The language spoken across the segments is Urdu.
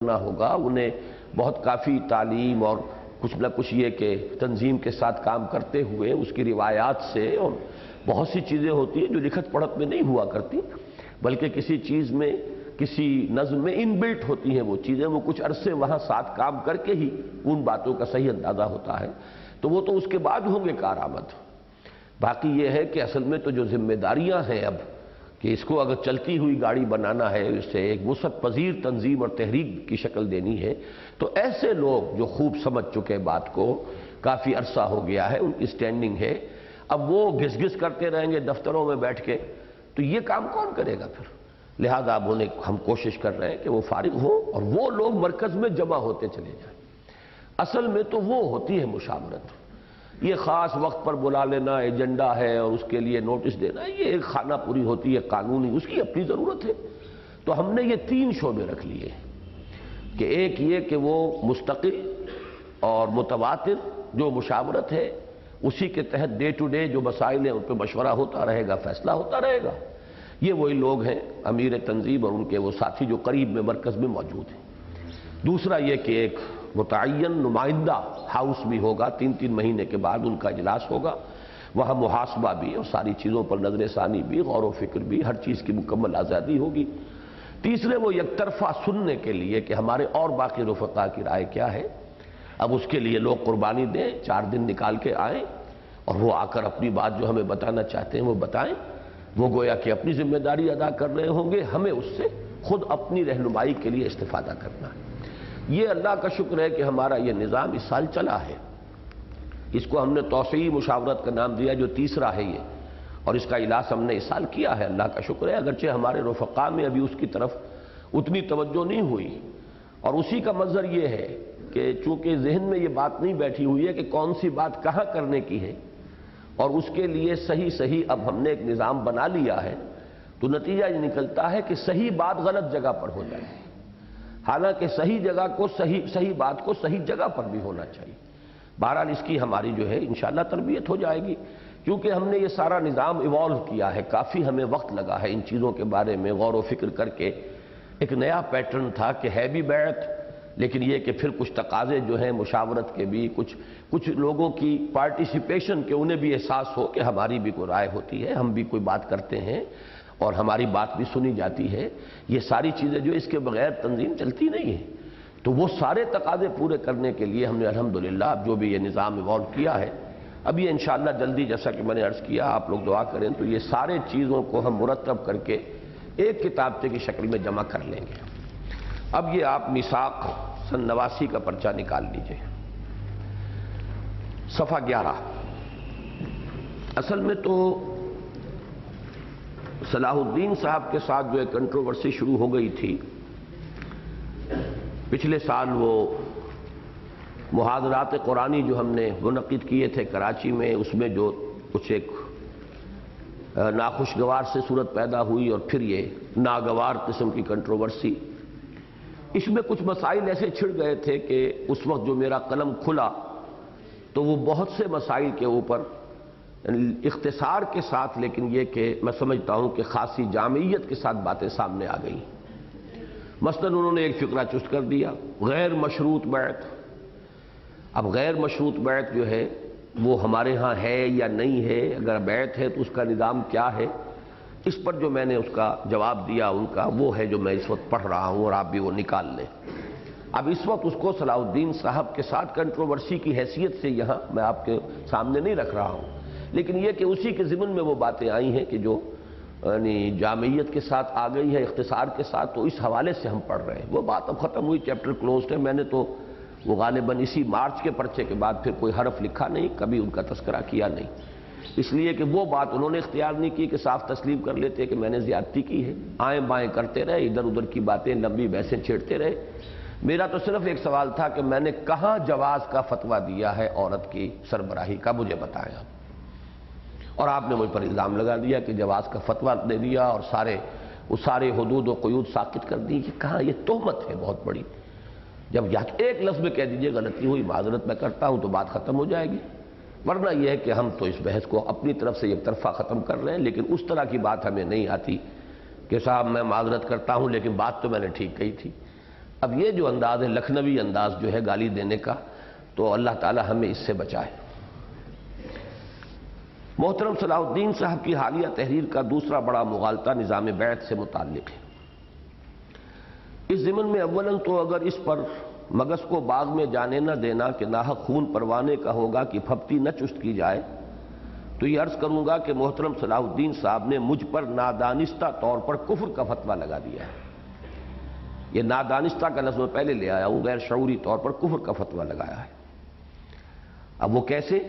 کرنا ہوگا، انہیں بہت کافی تعلیم اور کچھ نہ کچھ یہ کہ تنظیم کے ساتھ کام کرتے ہوئے اس کی روایات سے، اور بہت سی چیزیں ہوتی ہیں جو لکھت پڑھت میں نہیں ہوا کرتی بلکہ کسی چیز میں، کسی نظم میں ان بلٹ ہوتی ہیں وہ چیزیں، وہ کچھ عرصے وہاں ساتھ کام کر کے ہی ان باتوں کا صحیح اندازہ ہوتا ہے، تو وہ تو اس کے بعد ہوں گے کارآمد۔ باقی یہ ہے کہ اصل میں تو جو ذمہ داریاں ہیں اب، کہ اس کو اگر چلتی ہوئی گاڑی بنانا ہے، اسے ایک وسعت پذیر تنظیم اور تحریک کی شکل دینی ہے، تو ایسے لوگ جو خوب سمجھ چکے بات کو، کافی عرصہ ہو گیا ہے، ان کی سٹینڈنگ ہے، اب وہ گھس گھس کرتے رہیں گے دفتروں میں بیٹھ کے، تو یہ کام کون کرے گا پھر؟ لہذا اب ہم کوشش کر رہے ہیں کہ وہ فارغ ہوں اور وہ لوگ مرکز میں جمع ہوتے چلے جائیں۔ اصل میں تو وہ ہوتی ہے مشاورت، یہ خاص وقت پر بلا لینا، ایجنڈا ہے اور اس کے لیے نوٹس دینا، یہ ایک خانہ پوری ہوتی ہے قانونی، اس کی اپنی ضرورت ہے۔ تو ہم نے یہ 3 شعبے رکھ لیے کہ ایک یہ کہ وہ مستقل اور متواتر جو مشاورت ہے، اسی کے تحت ڈے ٹو ڈے جو مسائل ہیں ان پہ مشورہ ہوتا رہے گا، فیصلہ ہوتا رہے گا۔ یہ وہی لوگ ہیں امیر تنظیم اور ان کے وہ ساتھی جو قریب میں مرکز میں موجود ہیں۔ دوسرا یہ کہ ایک متعین نمائندہ ہاؤس بھی ہوگا، 3 مہینے کے بعد ان کا اجلاس ہوگا، وہاں محاسبہ بھی اور ساری چیزوں پر نظر ثانی بھی، غور و فکر بھی، ہر چیز کی مکمل آزادی ہوگی۔ تیسرے وہ یک طرفہ سننے کے لیے کہ ہمارے اور باقی رفقا کی رائے کیا ہے، اب اس کے لیے لوگ قربانی دیں، 4 دن نکال کے آئیں اور وہ آ کر اپنی بات جو ہمیں بتانا چاہتے ہیں وہ بتائیں، وہ گویا کہ اپنی ذمہ داری ادا کر رہے ہوں گے، ہمیں اس سے خود اپنی رہنمائی کے لیے استفادہ کرنا ہے۔ یہ اللہ کا شکر ہے کہ ہمارا یہ نظام اس سال چلا ہے، اس کو ہم نے توسیعی مشاورت کا نام دیا، جو تیسرا ہے یہ، اور اس کا اجلاس ہم نے اس سال کیا ہے، اللہ کا شکر ہے، اگرچہ ہمارے رفقا میں ابھی اس کی طرف اتنی توجہ نہیں ہوئی، اور اسی کا منظر یہ ہے کہ چونکہ ذہن میں یہ بات نہیں بیٹھی ہوئی ہے کہ کون سی بات کہاں کرنے کی ہے، اور اس کے لیے صحیح اب ہم نے ایک نظام بنا لیا ہے، تو نتیجہ یہ نکلتا ہے کہ صحیح بات غلط جگہ پر ہو جائے، حالانکہ صحیح جگہ کو صحیح بات کو صحیح جگہ پر بھی ہونا چاہیے۔ بہرحال اس کی ہماری جو ہے انشاءاللہ تربیت ہو جائے گی، کیونکہ ہم نے یہ سارا نظام ایوالو کیا ہے، کافی ہمیں وقت لگا ہے ان چیزوں کے بارے میں غور و فکر کر کے۔ ایک نیا پیٹرن تھا کہ ہے بھی بیعت، لیکن یہ کہ پھر کچھ تقاضے جو ہیں مشاورت کے بھی، کچھ لوگوں کی پارٹیسپیشن کے، انہیں بھی احساس ہو کہ ہماری بھی کوئی رائے ہوتی ہے، ہم بھی کوئی بات کرتے ہیں اور ہماری بات بھی سنی جاتی ہے۔ یہ ساری چیزیں جو اس کے بغیر تنظیم چلتی نہیں ہے، تو وہ سارے تقاضے پورے کرنے کے لیے ہم نے الحمدللہ اب جو بھی یہ نظام ایوالو کیا ہے، اب یہ انشاءاللہ جلدی، جیسا کہ میں نے عرض کیا، آپ لوگ دعا کریں تو یہ سارے چیزوں کو ہم مرتب کر کے ایک کتابچے کی شکل میں جمع کر لیں گے۔ اب یہ آپ میثاق سن 89 کا پرچہ نکال لیجئے، صفحہ 11۔ اصل میں تو صلاح الدین صاحب کے ساتھ جو ایک کنٹروورسی شروع ہو گئی تھی، پچھلے سال وہ محاضرات قرآنی جو ہم نے منعقد کیے تھے کراچی میں، اس میں جو کچھ ایک ناخوشگوار سے صورت پیدا ہوئی اور پھر یہ ناگوار قسم کی کنٹروورسی، اس میں کچھ مسائل ایسے چھڑ گئے تھے کہ اس وقت جو میرا قلم کھلا تو وہ بہت سے مسائل کے اوپر اختصار کے ساتھ، لیکن یہ کہ میں سمجھتا ہوں کہ خاصی جامعیت کے ساتھ باتیں سامنے آ گئیں۔ مثلا انہوں نے ایک فقرہ چست کر دیا، غیر مشروط بیعت۔ اب غیر مشروط بیعت جو ہے وہ ہمارے ہاں ہے یا نہیں ہے، اگر بیعت ہے تو اس کا نظام کیا ہے، اس پر جو میں نے اس کا جواب دیا ان کا، وہ ہے جو میں اس وقت پڑھ رہا ہوں اور آپ بھی وہ نکال لیں۔ اب اس وقت اس کو صلاح الدین صاحب کے ساتھ کنٹروورسی کی حیثیت سے یہاں میں آپ کے سامنے نہیں رکھ رہا ہوں، لیکن یہ کہ اسی کے ضمن میں وہ باتیں آئی ہیں کہ جو یعنی جامعیت کے ساتھ آ گئی ہے، اختصار کے ساتھ، تو اس حوالے سے ہم پڑھ رہے ہیں۔ وہ بات اب ختم ہوئی، چیپٹر کلوزڈ ہے۔ میں نے تو وہ غالباً اسی مارچ کے پرچے کے بعد پھر کوئی حرف لکھا نہیں، کبھی ان کا تذکرہ کیا نہیں، اس لیے کہ وہ بات انہوں نے اختیار نہیں کی کہ صاف تسلیم کر لیتے کہ میں نے زیادتی کی ہے، آئیں بائیں کرتے رہے، ادھر ادھر کی باتیں لمبی بحثیں چھیڑتے رہے۔ میرا تو صرف ایک سوال تھا کہ میں نے کہاں جواز کا فتویٰ دیا ہے عورت کی سربراہی کا، مجھے بتائیں آپ، اور آپ نے مجھ پر الزام لگا دیا کہ جواز کا فتویٰ دے دیا اور سارے حدود و قیود ساقط کر دی۔ کہ کہاں، یہ تہمت ہے بہت بڑی۔ جب ایک لفظ میں کہہ دیجئے غلطی ہوئی، معذرت میں کرتا ہوں، تو بات ختم ہو جائے گی، ورنہ یہ ہے کہ ہم تو اس بحث کو اپنی طرف سے یک طرفہ ختم کر رہے ہیں، لیکن اس طرح کی بات ہمیں نہیں آتی کہ صاحب میں معذرت کرتا ہوں لیکن بات تو میں نے ٹھیک کہی تھی۔ اب یہ جو انداز ہے لکھنوی انداز جو ہے گالی دینے کا، تو اللہ تعالی ہمیں اس سے بچائے۔ محترم صلاح الدین صاحب کی حالیہ تحریر کا دوسرا بڑا مغالطہ نظام بیعت سے متعلق ہے۔ اس ضمن میں اولاً تو اگر اس پر مگس کو باغ میں جانے نہ دینا کہ ناحق خون پروانے کا ہوگا کہ پھپتی نہ چست کی جائے، تو یہ عرض کروں گا کہ محترم صلاح الدین صاحب نے مجھ پر نادانستہ طور پر کفر کا فتویٰ لگا دیا ہے۔ یہ نادانستہ کا لفظ میں پہلے لے آیا ہوں، غیر شعوری طور پر کفر کا فتویٰ لگایا ہے۔ اب وہ کیسے؟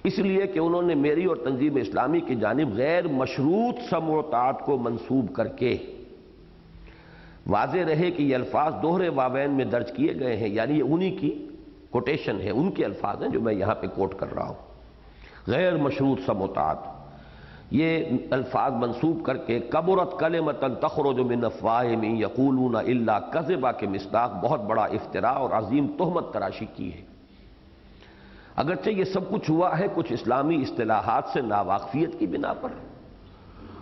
اس لیے کہ انہوں نے میری اور تنظیم اسلامی کی جانب غیر مشروط سمع و طاعت کو منسوب کر کے، واضح رہے کہ یہ الفاظ دوہرے واوین میں درج کیے گئے ہیں، یعنی یہ انہی کی کوٹیشن ہے، ان کے الفاظ ہیں جو میں یہاں پہ کوٹ کر رہا ہوں۔ غیر مشروط سمع و طاعت، یہ الفاظ منسوب کر کے کبرت کلمۃ تخرج من افواہہم یقولون الا کذبا کے مصداق بہت بڑا افتراء اور عظیم تہمت تراشی کی ہے۔ اگرچہ یہ سب کچھ ہوا ہے کچھ اسلامی اصطلاحات سے ناواقفیت کی بنا پر،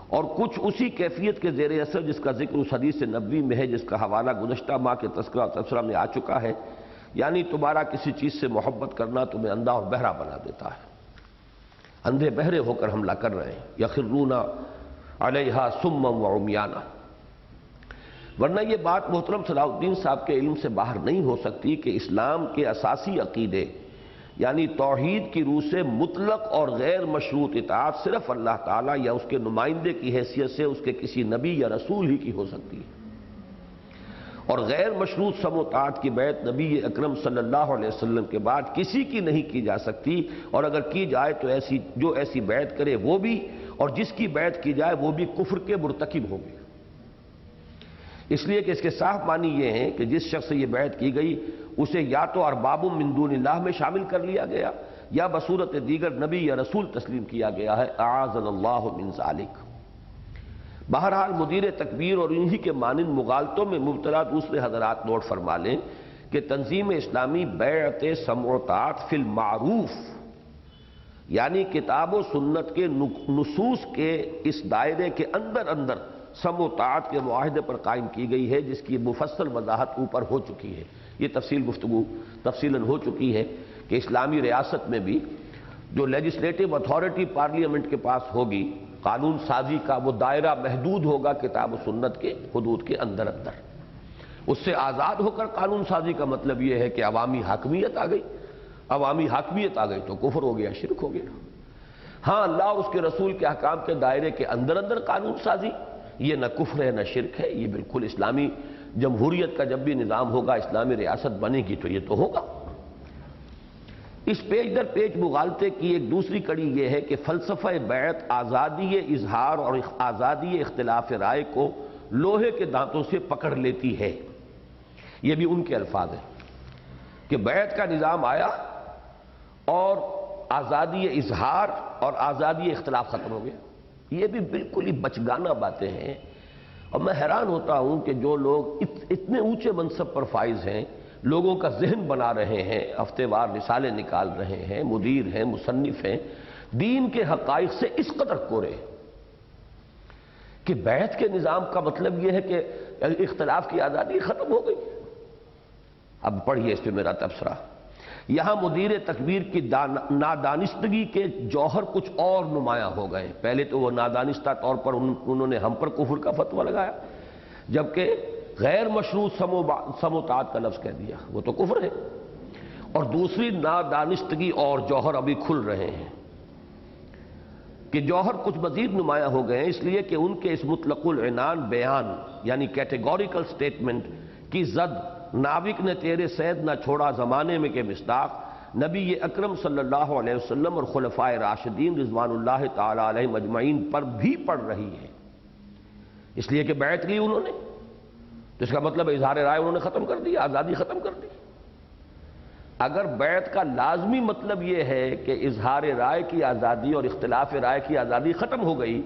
اور کچھ اسی کیفیت کے زیر اثر جس کا ذکر اس حدیث نبوی میں ہے جس کا حوالہ گزشتہ ماہ کے تذکرہ اور تبصرہ میں آ چکا ہے، یعنی تمہارا کسی چیز سے محبت کرنا تمہیں اندھا اور بہرا بنا دیتا ہے۔ اندھے بہرے ہو کر حملہ کر رہے ہیں، یخرون علیہا صما وعمیانا۔ ورنہ یہ بات محترم صلاح الدین صاحب کے علم سے باہر نہیں ہو سکتی کہ اسلام کے اساسی عقیدے یعنی توحید کی روح سے مطلق اور غیر مشروط اطاعت صرف اللہ تعالیٰ یا اس کے نمائندے کی حیثیت سے اس کے کسی نبی یا رسول ہی کی ہو سکتی ہے، اور غیر مشروط سمع و طاعت کی بیعت نبی اکرم صلی اللہ علیہ وسلم کے بعد کسی کی نہیں کی جا سکتی، اور اگر کی جائے تو ایسی بیعت کرے وہ بھی، اور جس کی بیعت کی جائے وہ بھی کفر کے مرتکب ہوگی۔ اس لیے کہ اس کے صاف معنی یہ ہیں کہ جس شخص سے یہ بیعت کی گئی اسے یا تو ارباب من دون اللہ میں شامل کر لیا گیا یا بصورت دیگر نبی یا رسول تسلیم کیا گیا ہے، اعاذنا اللہ من ذالک۔ بہرحال مدیر تکبیر اور انہی کے مانند مغالطوں میں مبتلا دوسرے حضرات نوٹ فرما لیں کہ تنظیم اسلامی بیعت سمع و طاعت فی المعروف یعنی کتاب و سنت کے نصوص کے اس دائرے کے اندر سمع و طاعت کے معاہدے پر قائم کی گئی ہے، جس کی مفصل وضاحت اوپر ہو چکی ہے۔ یہ گفتگو تفصیلاً ہو چکی ہے کہ اسلامی ریاست میں بھی جو لیجسلیٹو اتھارٹی پارلیمنٹ کے پاس ہوگی، قانون سازی کا وہ دائرہ محدود ہوگا کتاب و سنت کے حدود کے اندر۔ اس سے آزاد ہو کر قانون سازی کا مطلب یہ ہے کہ عوامی حاکمیت آ گئی، عوامی حاکمیت آ گئی تو کفر ہو گیا، شرک ہو گیا۔ ہاں، اللہ اور اس کے رسول کے احکام کے دائرے کے اندر قانون سازی، یہ نہ کفر ہے نہ شرک ہے، یہ بالکل اسلامی جمہوریت کا جب بھی نظام ہوگا، اسلامی ریاست بنے گی تو یہ تو ہوگا۔ اس پیج در پیج مغالطے کی ایک دوسری کڑی یہ ہے کہ فلسفہ بیعت آزادی اظہار اور آزادی اختلاف رائے کو لوہے کے دانتوں سے پکڑ لیتی ہے۔ یہ بھی ان کے الفاظ ہیں کہ بیعت کا نظام آیا اور آزادی اظہار اور آزادی اختلاف ختم ہو گیا۔ یہ بھی بالکل ہی بچگانہ باتیں ہیں، اور میں حیران ہوتا ہوں کہ جو لوگ اتنے اونچے منصب پر فائز ہیں، لوگوں کا ذہن بنا رہے ہیں، ہفتے وار رسالے نکال رہے ہیں، مدیر ہیں، مصنف ہیں، دین کے حقائق سے اس قدر کورے کہ بیعت کے نظام کا مطلب یہ ہے کہ اختلاف کی آزادی ختم ہو گئی۔ اب پڑھیے اس پہ میرا تبصرہ۔ یہاں مدیر تکبیر کی نادانستگی کے جوہر کچھ اور نمایاں ہو گئے۔ پہلے تو وہ نادانستہ طور پر انہوں نے ہم پر کفر کا فتویٰ لگایا، جبکہ غیر مشروط سمع و طاعت کا لفظ کہہ دیا، وہ تو کفر ہے۔ اور دوسری نادانستگی اور جوہر ابھی کھل رہے ہیں کہ جوہر کچھ مزید نمایاں ہو گئے ہیں، اس لیے کہ ان کے اس مطلق العنان بیان یعنی کیٹیگوریکل سٹیٹمنٹ کی زد ناوک نے تیرے سید نہ چھوڑا زمانے میں کے مصداق نبی اکرم صلی اللہ علیہ وسلم اور خلفائے راشدین رضوان اللہ تعالی علیہم اجمعین پر بھی پڑ رہی ہے۔ اس لیے کہ بیعت لی انہوں نے، تو اس کا مطلب اظہار رائے انہوں نے ختم کر دی، آزادی ختم کر دی۔ اگر بیعت کا لازمی مطلب یہ ہے کہ اظہار رائے کی آزادی اور اختلاف رائے کی آزادی ختم ہو گئی،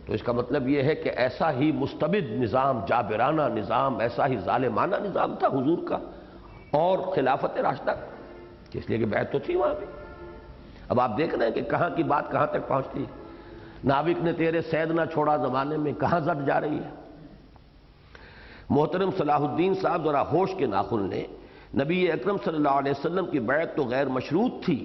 تو اس کا مطلب یہ ہے کہ ایسا ہی مستبد نظام، جابرانہ نظام، ایسا ہی ظالمانہ نظام تھا حضور کا اور خلافت راشدہ کا، اس لیے کہ بیعت تو تھی وہاں بھی۔ اب آپ دیکھ رہے ہیں کہ کہاں کی بات کہاں تک پہنچتی ہے۔ ناوک نے تیرے سید نہ چھوڑا زمانے میں کہاں زد جا رہی ہے۔ محترم صلاح الدین صاحب ذرا ہوش کے ناخن لیں، نبی اکرم صلی اللہ علیہ وسلم کی بیعت تو غیر مشروط تھی،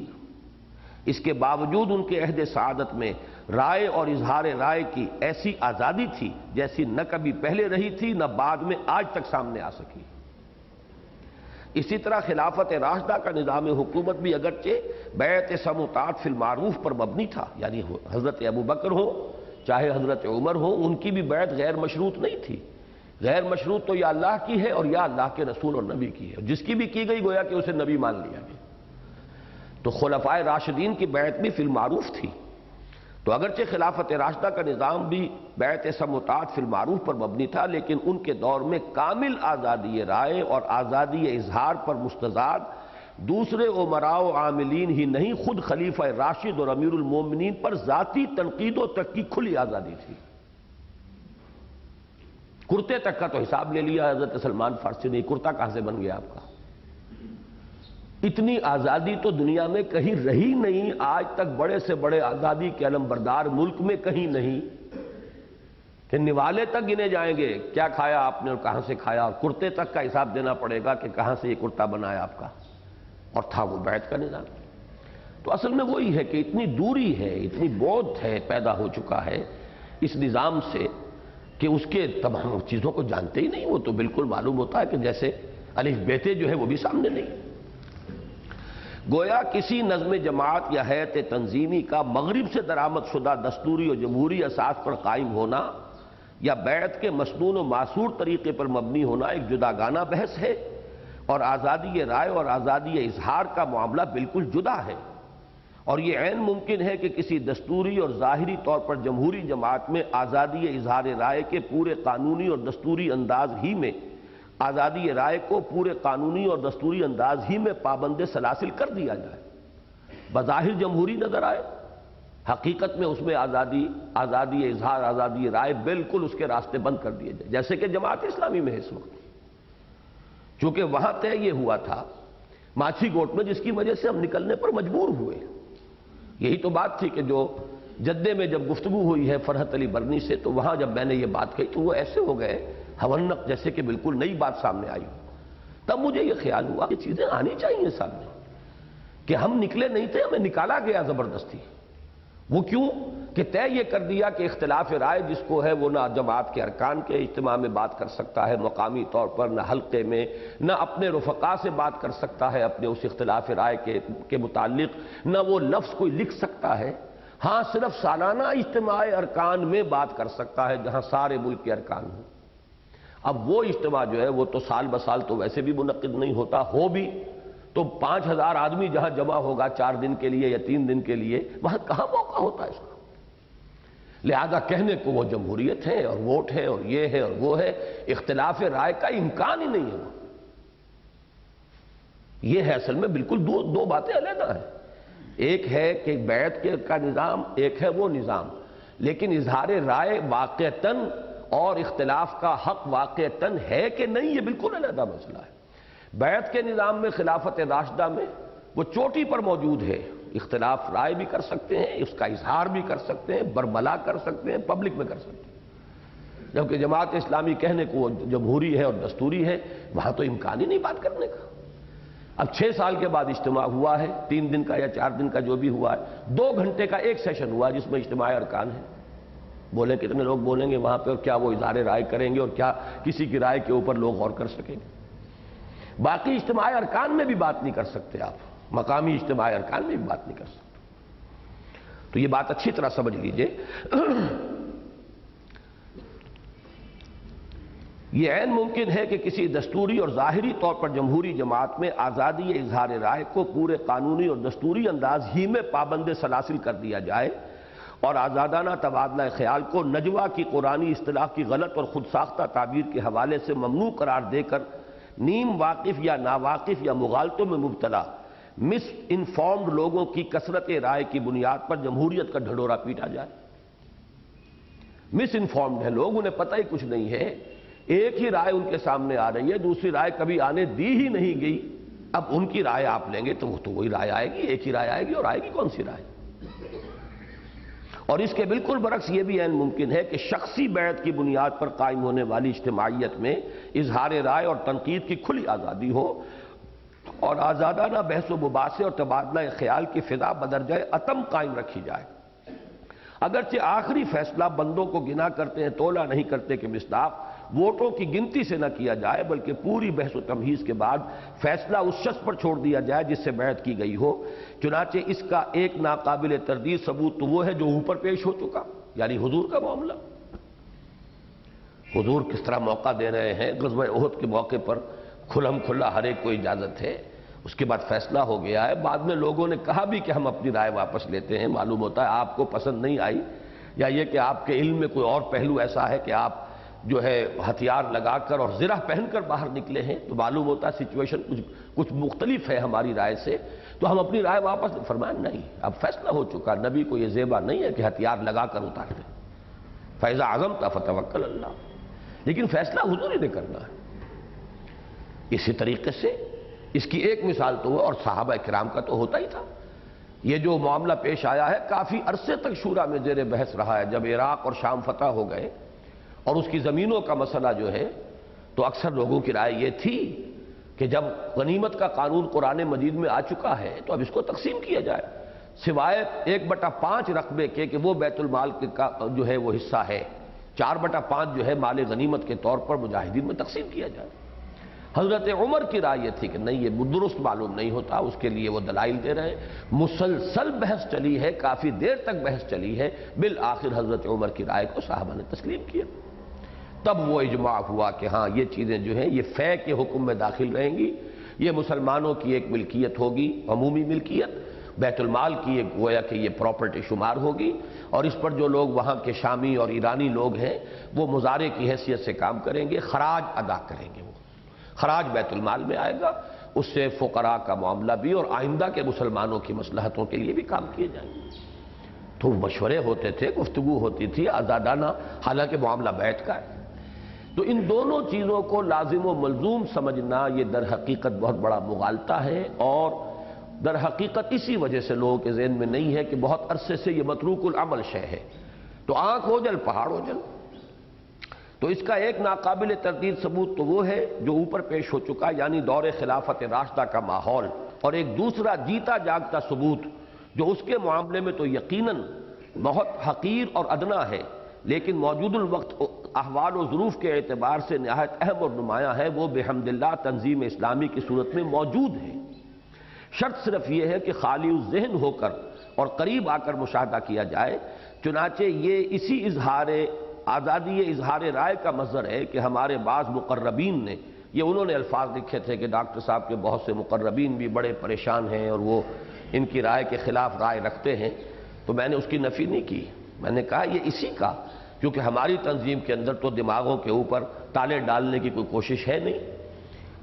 اس کے باوجود ان کے عہد سعادت میں رائے اور اظہار رائے کی ایسی آزادی تھی جیسی نہ کبھی پہلے رہی تھی نہ بعد میں آج تک سامنے آ سکی۔ اسی طرح خلافت راشدہ کا نظام حکومت بھی اگرچہ بیعت سمع و طاعت فی المعروف پر مبنی تھا، یعنی حضرت ابو بکر ہو چاہے حضرت عمر ہو، ان کی بھی بیعت غیر مشروط نہیں تھی۔ غیر مشروط تو یا اللہ کی ہے اور یا اللہ کے رسول اور نبی کی ہے، جس کی بھی کی گئی گویا کہ اسے نبی مان لیا گیا۔ تو خلفائے راشدین کی بیعت بھی فی المعروف تھی، تو اگرچہ خلافت راشدہ کا نظام بھی بیعت سمع و طاعت فی المعروف پر مبنی تھا، لیکن ان کے دور میں کامل آزادی رائے اور آزادی اظہار پر مستزاد دوسرے امراء و عاملین ہی نہیں، خود خلیفہ راشد اور امیر المومنین پر ذاتی تنقیدوں تک کی کھلی آزادی تھی۔ کرتے تک کا تو حساب لے لیا حضرت سلمان فارسی نے، کرتا کہاں سے بن گیا آپ کا؟ اتنی آزادی تو دنیا میں کہیں رہی نہیں آج تک، بڑے سے بڑے آزادی کے علم بردار ملک میں کہیں نہیں، کہ نوالے تک گنے جائیں گے کیا کھایا آپ نے اور کہاں سے کھایا، اور کرتے تک کا حساب دینا پڑے گا کہ کہاں سے یہ کرتا بنا ہے آپ کا، اور تھا وہ بیعت کا نظام۔ تو اصل میں وہی ہے کہ اتنی دوری ہے، اتنی بعد ہے پیدا ہو چکا ہے اس نظام سے کہ اس کے تمام چیزوں کو جانتے ہی نہیں، وہ تو بالکل معلوم ہوتا ہے کہ جیسے الف بیتے جو ہے وہ بھی سامنے نہیں۔ گویا کسی نظم جماعت یا ہیئت تنظیمی کا مغرب سے درآمد شدہ دستوری اور جمہوری اساس پر قائم ہونا یا بیعت کے مسنون و معصور طریقے پر مبنی ہونا ایک جداگانہ بحث ہے، اور آزادی رائے اور آزادی اظہار کا معاملہ بالکل جدا ہے، اور یہ عین ممکن ہے کہ کسی دستوری اور ظاہری طور پر جمہوری جماعت میں آزادی اظہار رائے کے پورے قانونی اور دستوری انداز ہی میں آزادی رائے کو پورے قانونی اور دستوری انداز ہی میں پابند سلاسل کر دیا جائے، بظاہر جمہوری نظر آئے، حقیقت میں اس میں آزادی اظہار آزادی رائے بالکل اس کے راستے بند کر دیے جائے، جیسے کہ جماعت اسلامی میں ہے اس وقت، چونکہ وہاں طے یہ ہوا تھا ماچھی گوٹ میں، جس کی وجہ سے ہم نکلنے پر مجبور ہوئے۔ یہی تو بات تھی کہ جو جدے میں جب گفتگو ہوئی ہے فرحت علی برنی سے، تو وہاں جب میں نے یہ بات کہی تو وہ ایسے ہو گئے ہونق جیسے کہ بالکل نئی بات سامنے آئی ہو۔ تب مجھے یہ خیال ہوا یہ چیزیں آنی چاہیے سامنے، کہ ہم نکلے نہیں تھے، ہمیں نکالا گیا زبردستی۔ وہ کیوں کہ طے یہ کر دیا کہ اختلاف رائے جس کو ہے وہ نہ جماعت کے ارکان کے اجتماع میں بات کر سکتا ہے مقامی طور پر، نہ حلقے میں، نہ اپنے رفقا سے بات کر سکتا ہے اپنے اس اختلاف رائے کے متعلق، نہ وہ لفظ کوئی لکھ سکتا ہے، ہاں صرف سالانہ اجتماع ارکان میں بات کر سکتا ہے جہاں سارے ملک کے ارکان ہوں۔ اب وہ اجتماع جو ہے وہ تو سال بسال تو ویسے بھی منعقد نہیں ہوتا، ہو بھی تو 5000 آدمی جہاں جمع ہوگا 4 دن کے لیے یا 3 دن کے لیے، وہاں کہاں موقع ہوتا ہے اس کا؟ لہذا کہنے کو وہ جمہوریت ہے اور ووٹ ہے اور یہ ہے اور وہ ہے، اختلاف رائے کا امکان ہی نہیں ہے وہ۔ یہ ہے اصل میں بالکل دو باتیں علیحدہ ہیں، ایک ہے کہ بیعت کا نظام، ایک ہے وہ نظام، لیکن اظہار رائے واقعتاً اور اختلاف کا حق واقعتاً ہے کہ نہیں، یہ بالکل علیحدہ مسئلہ ہے۔ بیعت کے نظام میں خلافت راشدہ میں وہ چوٹی پر موجود ہے، اختلاف رائے بھی کر سکتے ہیں، اس کا اظہار بھی کر سکتے ہیں، برملا کر سکتے ہیں، پبلک میں کر سکتے ہیں، جبکہ جماعت اسلامی کہنے کو وہ جمہوری ہے اور دستوری ہے، وہاں تو امکان ہی نہیں بات کرنے کا۔ اب 6 سال کے بعد اجتماع ہوا ہے، 3 دن کا یا 4 دن کا جو بھی ہوا ہے، 2 گھنٹے کا ایک سیشن ہوا جس میں اجتماع ارکان ہے، بولیں کتنے لوگ بولیں گے وہاں پہ، اور کیا وہ اظہار رائے کریں گے، اور کیا کسی کی رائے کے اوپر لوگ غور کر سکیں گے؟ باقی اجتماع ارکان میں بھی بات نہیں کر سکتے آپ، مقامی اجتماع ارکان میں بھی بات نہیں کر سکتے۔ تو یہ بات اچھی طرح سمجھ لیجئے، یہ عین ممکن ہے کہ کسی دستوری اور ظاہری طور پر جمہوری جماعت میں آزادی اظہار رائے کو پورے قانونی اور دستوری انداز ہی میں پابند سلاسل کر دیا جائے، اور آزادانہ تبادلہ خیال کو نجوہ کی قرآنی اصطلاح کی غلط اور خود ساختہ تعبیر کے حوالے سے ممنوع قرار دے کر نیم واقف یا ناواقف یا مغالطوں میں مبتلا مس انفارمڈ لوگوں کی کثرت رائے کی بنیاد پر جمہوریت کا ڈھڈورا پیٹا جائے۔ مس انفارمڈ ہے لوگ، انہیں پتہ ہی کچھ نہیں ہے، ایک ہی رائے ان کے سامنے آ رہی ہے، دوسری رائے کبھی آنے دی ہی نہیں گئی، اب ان کی رائے آپ لیں گے تو وہی رائے آئے گی، ایک ہی رائے آئے گی، اور آئے گی کون سی رائے؟ اور اس کے بالکل برعکس یہ بھی عین ممکن ہے کہ شخصی بیعت کی بنیاد پر قائم ہونے والی اجتماعیت میں اظہار رائے اور تنقید کی کھلی آزادی ہو اور آزادانہ بحث و مباحثے اور تبادلہ خیال کی فضا بدرجہ اتم قائم رکھی جائے۔ اگرچہ آخری فیصلہ بندوں کو گنا کرتے ہیں تولا نہیں کرتے کہ مصداق ووٹوں کی گنتی سے نہ کیا جائے، بلکہ پوری بحث و تمہیز کے بعد فیصلہ اس شخص پر چھوڑ دیا جائے جس سے بیعت کی گئی ہو۔ چنانچہ اس کا ایک ناقابل تردید ثبوت تو وہ ہے جو اوپر پیش ہو چکا، یعنی حضور کا معاملہ۔ حضور کس طرح موقع دے رہے ہیں، غزوہ احد کے موقع پر کھلم کھلا ہر ایک کو اجازت ہے، اس کے بعد فیصلہ ہو گیا ہے۔ بعد میں لوگوں نے کہا بھی کہ ہم اپنی رائے واپس لیتے ہیں، معلوم ہوتا ہے آپ کو پسند نہیں آئی، یا یہ کہ آپ کے علم میں کوئی اور پہلو ایسا ہے کہ آپ جو ہے ہتھیار لگا کر اور زرہ پہن کر باہر نکلے ہیں، تو معلوم ہوتا ہے سچویشن کچھ مختلف ہے ہماری رائے سے، تو ہم اپنی رائے واپس فرمایا نہیں، اب فیصلہ ہو چکا، نبی کو یہ زیبا نہیں ہے کہ ہتھیار لگا کر اتار دیں۔ فَإِذَا عَزَمْتَ فَتَوَكَّلْ عَلَى اللَّهِ، لیکن فیصلہ حضور ہی نے کرنا ہے۔ اسی طریقے سے اس کی ایک مثال تو وہ اور صحابہ کرام کا تو ہوتا ہی تھا۔ یہ جو معاملہ پیش آیا ہے کافی عرصے تک شورا میں زیر بحث رہا ہے۔ جب عراق اور شام فتح ہو گئے اور اس کی زمینوں کا مسئلہ جو ہے، تو اکثر لوگوں کی رائے یہ تھی کہ جب غنیمت کا قانون قرآن مجید میں آ چکا ہے تو اب اس کو تقسیم کیا جائے، سوائے 1/5 رقبے کے کہ وہ بیت المال کا جو ہے وہ حصہ ہے، 4/5 جو ہے مال غنیمت کے طور پر مجاہدین میں تقسیم کیا جائے۔ حضرت عمر کی رائے یہ تھی کہ نہیں، یہ درست معلوم نہیں ہوتا، اس کے لیے وہ دلائل دے رہے ہیں۔ مسلسل بحث چلی ہے، کافی دیر تک بحث چلی ہے، بالآخر حضرت عمر کی رائے کو صحابہ نے تسلیم کیا۔ تب وہ اجماع ہوا کہ ہاں یہ چیزیں جو ہیں یہ فے کے حکم میں داخل رہیں گی، یہ مسلمانوں کی ایک ملکیت ہوگی، عمومی ملکیت، بیت المال کی ایک گویا کہ یہ پراپرٹی شمار ہوگی، اور اس پر جو لوگ وہاں کے شامی اور ایرانی لوگ ہیں وہ مزارع کی حیثیت سے کام کریں گے، خراج ادا کریں گے، وہ خراج بیت المال میں آئے گا، اس سے فقراء کا معاملہ بھی اور آئندہ کے مسلمانوں کی مصلحتوں کے لیے بھی کام کیے جائیں گے۔ تو مشورے ہوتے تھے، گفتگو ہوتی تھی آزادانہ، حالانکہ معاملہ بیعت کا ہے۔ تو ان دونوں چیزوں کو لازم و ملزوم سمجھنا یہ در حقیقت بہت بڑا مغالطہ ہے، اور در حقیقت اسی وجہ سے لوگوں کے ذہن میں نہیں ہے کہ بہت عرصے سے یہ متروک العمل شے ہے، تو آنکھ ہو جل پہاڑ ہو جل۔ تو اس کا ایک ناقابل تردید ثبوت تو وہ ہے جو اوپر پیش ہو چکا، یعنی دور خلافت راشدہ کا ماحول، اور ایک دوسرا جیتا جاگتا ثبوت جو اس کے معاملے میں تو یقیناً بہت حقیر اور ادنا ہے، لیکن موجود الوقت احوال و ظروف کے اعتبار سے نہایت اہم اور نمایاں ہے، وہ بحمد اللہ تنظیم اسلامی کی صورت میں موجود ہے۔ شرط صرف یہ ہے کہ خالی الذہن ہو کر اور قریب آ کر مشاہدہ کیا جائے۔ چنانچہ یہ اسی آزادی اظہار رائے کا مظہر ہے کہ ہمارے بعض مقربین نے، یہ انہوں نے الفاظ لکھے تھے کہ ڈاکٹر صاحب کے بہت سے مقربین بھی بڑے پریشان ہیں اور وہ ان کی رائے کے خلاف رائے رکھتے ہیں، تو میں نے اس کی نفی نہیں کی، میں نے کہا یہ اسی کا، کیونکہ ہماری تنظیم کے اندر تو دماغوں کے اوپر تالے ڈالنے کی کوئی کوشش ہے نہیں،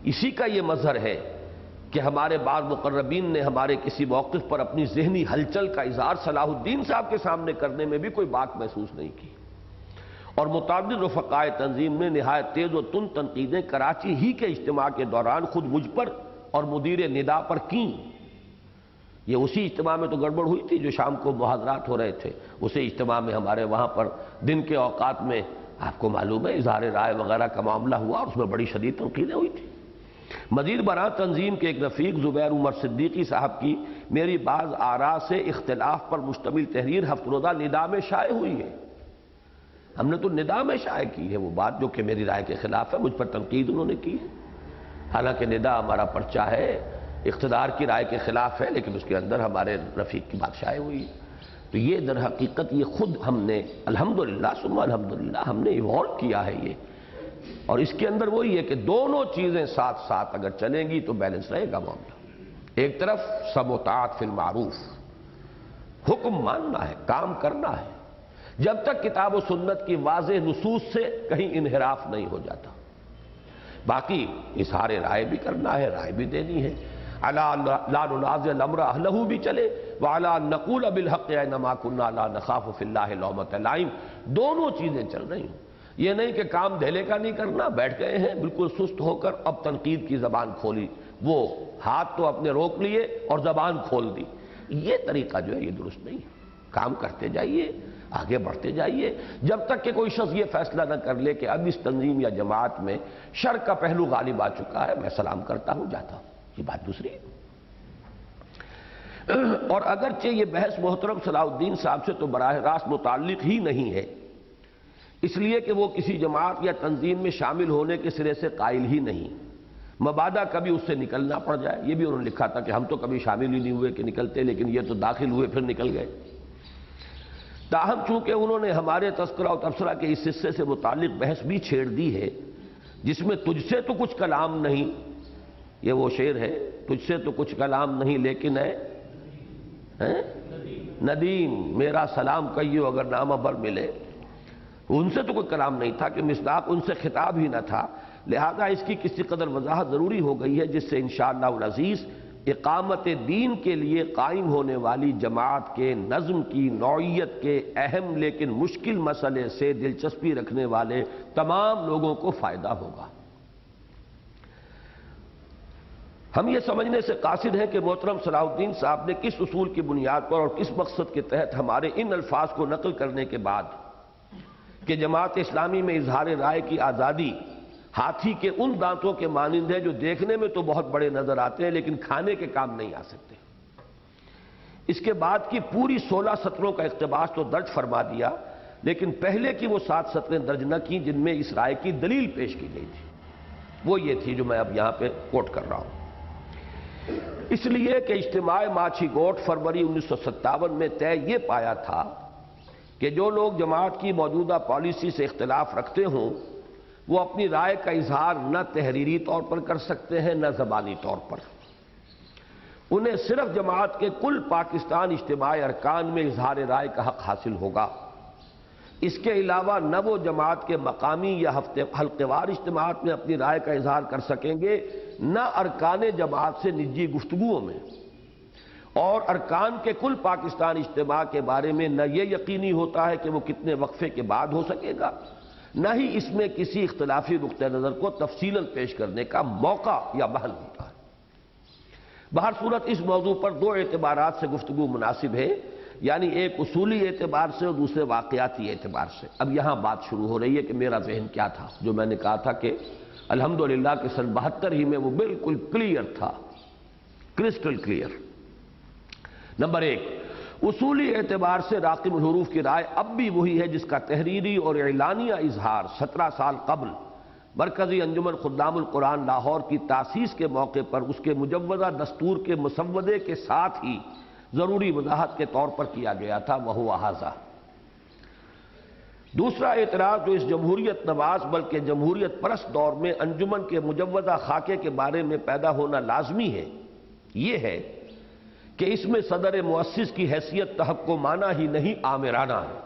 اسی کا یہ مظہر ہے کہ ہمارے بعض مقربین نے ہمارے کسی موقف پر اپنی ذہنی ہلچل کا اظہار صلاح الدین صاحب کے سامنے کرنے میں بھی کوئی بات محسوس نہیں کی، اور متعدد رفقائے تنظیم نے نہایت تیز و تند تنقیدیں کراچی ہی کے اجتماع کے دوران خود مجھ پر اور مدیر ندا پر کیں۔ یہ اسی اجتماع میں تو گڑبڑ ہوئی تھی جو شام کو محاضرات ہو رہے تھے، اسی اجتماع میں ہمارے وہاں پر دن کے اوقات میں آپ کو معلوم ہے اظہار رائے وغیرہ کا معاملہ ہوا، اور اس میں بڑی شدید تنقیدیں ہوئی تھیں۔ مزید برآں تنظیم کے ایک رفیق زبیر عمر صدیقی صاحب کی میری بعض آراء سے اختلاف پر مشتمل تحریر ہفت روزہ ندا میں شائع ہوئی ہے۔ ہم نے تو ندا میں شائع کی ہے وہ بات جو کہ میری رائے کے خلاف ہے، مجھ پر تنقید انہوں نے کی ہے، حالانکہ ندا ہمارا پرچہ ہے، اقتدار کی رائے کے خلاف ہے، لیکن اس کے اندر ہمارے رفیق کی بات شائع ہوئی ہے۔ تو یہ در حقیقت یہ خود ہم نے الحمدللہ ثم الحمدللہ ہم نے ایوالو کیا ہے یہ، اور اس کے اندر وہی ہے کہ دونوں چیزیں ساتھ ساتھ اگر چلیں گی تو بیلنس رہے گا معاملہ۔ ایک طرف سمع و طاعت فی المعروف، حکم ماننا ہے، کام کرنا ہے، جب تک کتاب و سنت کی واضح نصوص سے کہیں انحراف نہیں ہو جاتا، باقی اظہار رائے بھی کرنا ہے، رائے بھی دینی ہے، علی لا ننازع الامر اہلہ بھی چلے، وعلی ان نقول بالحق انما کنا لا نخاف فی اللہ لومۃ لائم، دونوں چیزیں چل رہی ہیں۔ یہ نہیں کہ کام دھیلے کا نہیں کرنا، بیٹھ گئے ہیں بالکل سست ہو کر، اب تنقید کی زبان کھولی، وہ ہاتھ تو اپنے روک لیے اور زبان کھول دی، یہ طریقہ جو ہے یہ درست نہیں ہے۔ کام کرتے جائیے، آگے بڑھتے جائیے جب تک کہ کوئی شخص یہ فیصلہ نہ کر لے کہ اب اس تنظیم یا جماعت میں شر کا پہلو غالب آ چکا ہے، میں سلام کرتا ہوں، جاتا ہوں، یہ بات دوسری ہے۔ اور اگرچہ یہ بحث محترم صلاح الدین صاحب سے تو براہ راست متعلق ہی نہیں ہے، اس لیے کہ وہ کسی جماعت یا تنظیم میں شامل ہونے کے سرے سے قائل ہی نہیں، مبادا کبھی اس سے نکلنا پڑ جائے۔ یہ بھی انہوں نے لکھا تھا کہ ہم تو کبھی شامل ہی نہیں ہوئے کہ نکلتے، لیکن یہ تو داخل ہوئے پھر نکل گئے۔ تاہم چونکہ انہوں نے ہمارے تذکرہ و تبصرہ کے اس حصے سے متعلق بحث بھی چھیڑ دی ہے جس میں تجھ سے تو کچھ کلام نہیں، یہ وہ شعر ہے، تجھ سے تو کچھ کلام نہیں لیکن ہے ندیم میرا سلام کہیو اگر نامہ بر ملے، ان سے تو کوئی کلام نہیں تھا کہ مصداق ان سے خطاب ہی نہ تھا، لہذا اس کی کسی قدر وضاحت ضروری ہو گئی ہے جس سے انشاءاللہ العزیز اقامت دین کے لیے قائم ہونے والی جماعت کے نظم کی نوعیت کے اہم لیکن مشکل مسئلے سے دلچسپی رکھنے والے تمام لوگوں کو فائدہ ہوگا۔ ہم یہ سمجھنے سے قاصد ہیں کہ محترم صلاح الدین صاحب نے کس اصول کی بنیاد پر اور کس مقصد کے تحت ہمارے ان الفاظ کو نقل کرنے کے بعد کہ جماعت اسلامی میں اظہار رائے کی آزادی ہاتھی کے ان دانتوں کے مانند ہے جو دیکھنے میں تو بہت بڑے نظر آتے ہیں لیکن کھانے کے کام نہیں آ سکتے، اس کے بعد کی پوری 16 سطروں کا اقتباس تو درج فرما دیا، لیکن پہلے کی وہ 7 سطریں درج نہ کی جن میں اس رائے کی دلیل پیش کی گئی تھی، وہ یہ تھی جو میں اب یہاں پہ کوٹ کر رہا ہوں۔ اس لیے کہ اجتماع ماچھی گوٹ فروری 1957 میں طے یہ پایا تھا کہ جو لوگ جماعت کی موجودہ پالیسی سے اختلاف رکھتے ہوں وہ اپنی رائے کا اظہار نہ تحریری طور پر کر سکتے ہیں نہ زبانی طور پر، انہیں صرف جماعت کے کل پاکستان اجتماع ارکان میں اظہار رائے کا حق حاصل ہوگا، اس کے علاوہ نہ وہ جماعت کے مقامی یا حلقہ وار اجتماعات میں اپنی رائے کا اظہار کر سکیں گے، نہ ارکان جماعت سے نجی گفتگوؤں میں، اور ارکان کے کل پاکستان اجتماع کے بارے میں نہ یہ یقینی ہوتا ہے کہ وہ کتنے وقفے کے بعد ہو سکے گا، نہ ہی اس میں کسی اختلافی نقطہ نظر کو تفصیلاً پیش کرنے کا موقع یا محل ہوتا ہے۔ بہر صورت اس موضوع پر 2 اعتبارات سے گفتگو مناسب ہے، یعنی ایک اصولی اعتبار سے اور دوسرے واقعاتی اعتبار سے۔ اب یہاں بات شروع ہو رہی ہے کہ میرا ذہن کیا تھا، جو میں نے کہا تھا کہ الحمدللہ کہ سن 72 ہی میں وہ بالکل کلیئر تھا، کرسٹل کلیئر۔ نمبر 1، اصولی اعتبار سے راقم الحروف کی رائے اب بھی وہی ہے جس کا تحریری اور اعلانیہ اظہار 17 سال قبل مرکزی انجمن خدام القرآن لاہور کی تاسیس کے موقع پر اس کے مجوزہ دستور کے مسودے کے ساتھ ہی ضروری وضاحت کے طور پر کیا گیا تھا، وہو ھذا۔ دوسرا اعتراض جو اس جمہوریت نواز بلکہ جمہوریت پرست دور میں انجمن کے مجوزہ خاکے کے بارے میں پیدا ہونا لازمی ہے، یہ ہے کہ اس میں صدر مؤسس کی حیثیت تحکمانہ ہی نہیں آمرانہ ہے۔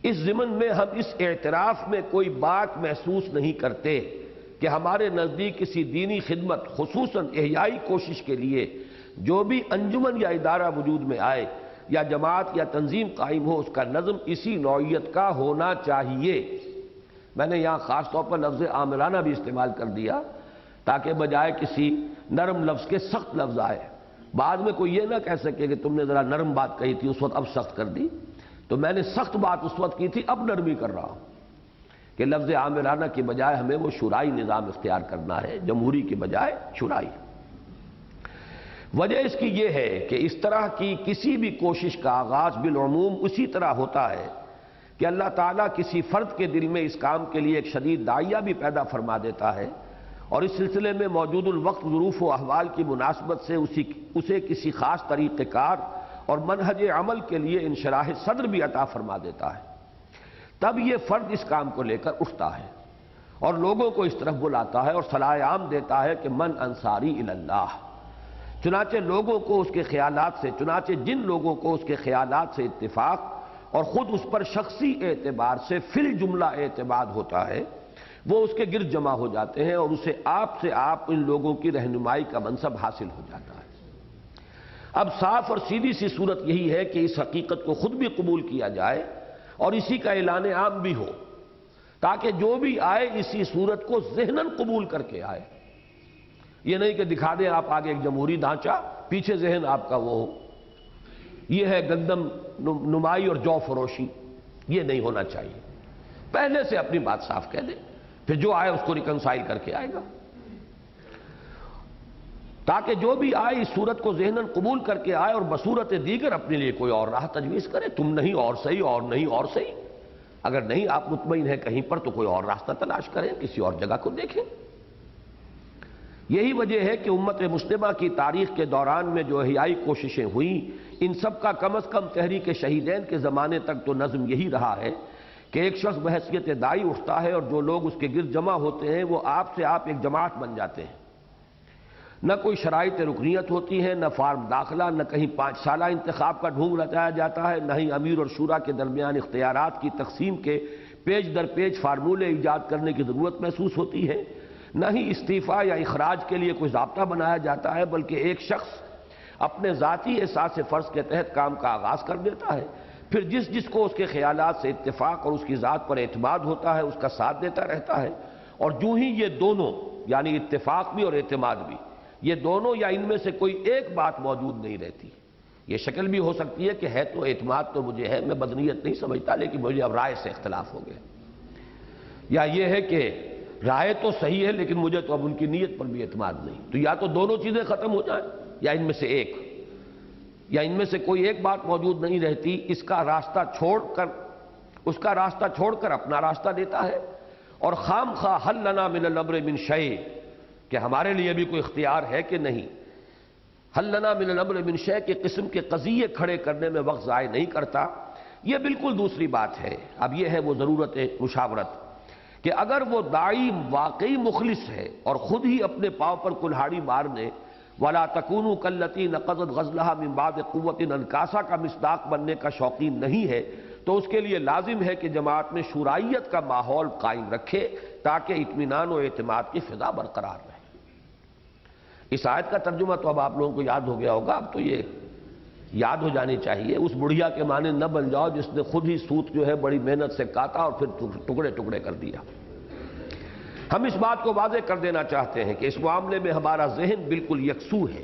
اس ضمن میں ہم اس اعتراف میں کوئی بات محسوس نہیں کرتے کہ ہمارے نزدیک کسی دینی خدمت خصوصاً احیائی کوشش کے لیے جو بھی انجمن یا ادارہ وجود میں آئے یا جماعت یا تنظیم قائم ہو اس کا نظم اسی نوعیت کا ہونا چاہیے۔ میں نے یہاں خاص طور پر لفظ آمرانہ بھی استعمال کر دیا تاکہ بجائے کسی نرم لفظ کے سخت لفظ آئے، بعد میں کوئی یہ نہ کہہ سکے کہ تم نے ذرا نرم بات کہی تھی اس وقت اب سخت کر دی، تو میں نے سخت بات اس وقت کی تھی اب نرمی کر رہا ہوں کہ لفظ آمرانہ کی بجائے ہمیں وہ شورائی نظام اختیار کرنا ہے، جمہوری کی بجائے شورائی۔ وجہ اس کی یہ ہے کہ اس طرح کی کسی بھی کوشش کا آغاز بالعموم اسی طرح ہوتا ہے کہ اللہ تعالیٰ کسی فرد کے دل میں اس کام کے لیے ایک شدید داعیہ بھی پیدا فرما دیتا ہے، اور اس سلسلے میں موجود الوقت ظروف و احوال کی مناسبت سے اسے کسی خاص طریقہ کار اور منہج عمل کے لیے انشراح صدر بھی عطا فرما دیتا ہے۔ تب یہ فرد اس کام کو لے کر اٹھتا ہے اور لوگوں کو اس طرف بلاتا ہے اور صلاح عام دیتا ہے کہ من انصاری اللہ، چنانچہ لوگوں کو اس کے خیالات سے جن لوگوں کو اس کے خیالات سے اتفاق اور خود اس پر شخصی اعتبار سے فی الجملہ اعتماد ہوتا ہے، وہ اس کے گرد جمع ہو جاتے ہیں اور اسے آپ سے آپ ان لوگوں کی رہنمائی کا منصب حاصل ہو جاتا ہے۔ اب صاف اور سیدھی سی صورت یہی ہے کہ اس حقیقت کو خود بھی قبول کیا جائے اور اسی کا اعلان عام بھی ہو، تاکہ جو بھی آئے اسی صورت کو ذہناً قبول کر کے آئے، یہ نہیں کہ دکھا دیں آپ آگے ایک جمہوری ڈھانچہ، پیچھے ذہن آپ کا وہ ہو۔ یہ ہے گندم نمائی اور جو فروشی، یہ نہیں ہونا چاہیے۔ پہلے سے اپنی بات صاف کہہ دیں، پھر جو آئے اس کو ریکنسائل کر کے آئے گا، تاکہ جو بھی آئے اس صورت کو ذہناً قبول کر کے آئے اور بصورت دیگر اپنے لیے کوئی اور راہ تجویز کرے۔ تم نہیں اور صحیح، اور نہیں اور صحیح، اگر نہیں آپ مطمئن ہیں کہیں پر تو کوئی اور راستہ تلاش کریں، کسی اور جگہ کو دیکھیں۔ یہی وجہ ہے کہ امت مسلمہ کی تاریخ کے دوران میں جو احیائی کوششیں ہوئیں، ان سب کا کم از کم تحریک شہیدین کے زمانے تک تو نظم یہی رہا ہے کہ ایک شخص بحیثیت داعی اٹھتا ہے اور جو لوگ اس کے گرد جمع ہوتے ہیں وہ آپ سے آپ ایک جماعت بن جاتے ہیں۔ نہ کوئی شرائط رکنیت ہوتی ہے، نہ فارم داخلہ، نہ کہیں 5 سالہ انتخاب کا ڈھونگ رچایا جاتا ہے، نہ ہی امیر اور شورا کے درمیان اختیارات کی تقسیم کے پیج در پیج فارمولے ایجاد کرنے کی ضرورت محسوس ہوتی ہے، نہ ہی استعفیٰ یا اخراج کے لیے کوئی ضابطہ بنایا جاتا ہے، بلکہ ایک شخص اپنے ذاتی احساس فرض کے تحت کام کا آغاز کر دیتا ہے، پھر جس کو اس کے خیالات سے اتفاق اور اس کی ذات پر اعتماد ہوتا ہے اس کا ساتھ دیتا رہتا ہے، اور جو ہی یہ دونوں یعنی اتفاق بھی اور اعتماد بھی، یہ دونوں یا ان میں سے کوئی ایک بات موجود نہیں رہتی۔ یہ شکل بھی ہو سکتی ہے کہ ہے تو اعتماد تو مجھے ہے، میں بدنیت نہیں سمجھتا، لیکن مجھے اب رائے سے اختلاف ہو گیا، یا یہ ہے کہ رائے تو صحیح ہے لیکن مجھے تو اب ان کی نیت پر بھی اعتماد نہیں۔ تو یا تو دونوں چیزیں ختم ہو جائیں یا ان میں سے ایک، یا ان میں سے کوئی ایک بات موجود نہیں رہتی۔ اس کا راستہ چھوڑ کر اپنا راستہ لیتا ہے، اور خام خواہ حل لنا من الامر من شیء، کہ ہمارے لیے بھی کوئی اختیار ہے کہ نہیں، حل لنا من الامر من شیء کے قسم کے قضیے کھڑے کرنے میں وقت ضائع نہیں کرتا۔ یہ بالکل دوسری بات ہے۔ اب یہ ہے وہ ضرورت مشاورت کہ اگر وہ داعی واقعی مخلص ہے اور خود ہی اپنے پاؤں پر کلہاڑی مارنے وَلَا تَكُونُوا كَالَّتِي نَقَضَتْ غَزْلَهَا مِن بَعْدِ قُوَّةٍ أَنْكَاثًا کا مصداق بننے کا شوقین نہیں ہے، تو اس کے لیے لازم ہے کہ جماعت میں شورائیت کا ماحول قائم رکھے تاکہ اطمینان و اعتماد کی فضا برقرار رہے۔ اس آیت کا ترجمہ تو اب آپ لوگوں کو یاد ہو گیا ہوگا، اب تو یہ یاد ہو جانی چاہیے۔ اس بڑھیا کے معنی نہ بن جاؤ جس نے خود ہی سوت جو ہے بڑی محنت سے کاٹا اور پھر ٹکڑے ٹکڑے کر دیا۔ ہم اس بات کو واضح کر دینا چاہتے ہیں کہ اس معاملے میں ہمارا ذہن بالکل یکسو ہے۔